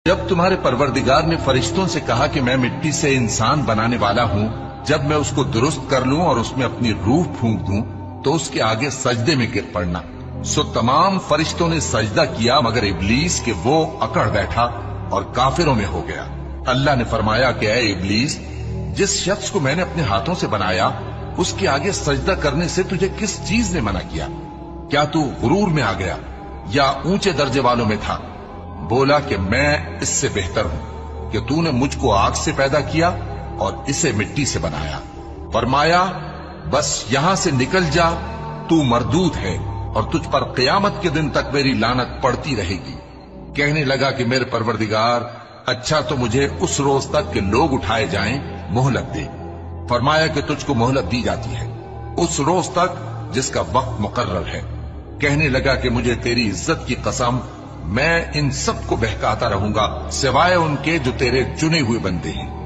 جب تمہارے پروردگار نے فرشتوں سے کہا کہ میں مٹی سے انسان بنانے والا ہوں، جب میں اس کو درست کر لوں اور اس میں اپنی روح پھونک دوں تو اس کے آگے سجدے میں گر پڑنا، سو تمام فرشتوں نے سجدہ کیا مگر ابلیس کہ وہ اکڑ بیٹھا اور کافروں میں ہو گیا۔ اللہ نے فرمایا کہ اے ابلیس، جس شخص کو میں نے اپنے ہاتھوں سے بنایا اس کے آگے سجدہ کرنے سے تجھے کس چیز نے منع کیا؟ کیا تو غرور میں آ گیا یا اونچے درجے والوں میں تھا؟ بولا کہ میں اس سے بہتر ہوں کہ تو نے مجھ کو آگ سے پیدا کیا اور اسے مٹی سے بنایا۔ فرمایا بس یہاں سے نکل جا، تو مردود ہے اور تجھ پر قیامت کے دن تک میری لعنت پڑتی رہے گی۔ کہنے لگا کہ میرے پروردگار، اچھا تو مجھے اس روز تک کہ لوگ اٹھائے جائیں مہلت دے۔ فرمایا کہ تجھ کو مہلت دی جاتی ہے اس روز تک جس کا وقت مقرر ہے۔ کہنے لگا کہ مجھے تیری عزت کی قسم، میں ان سب کو بہکاتا رہوں گا سوائے ان کے جو تیرے چنے ہوئے بندے ہیں۔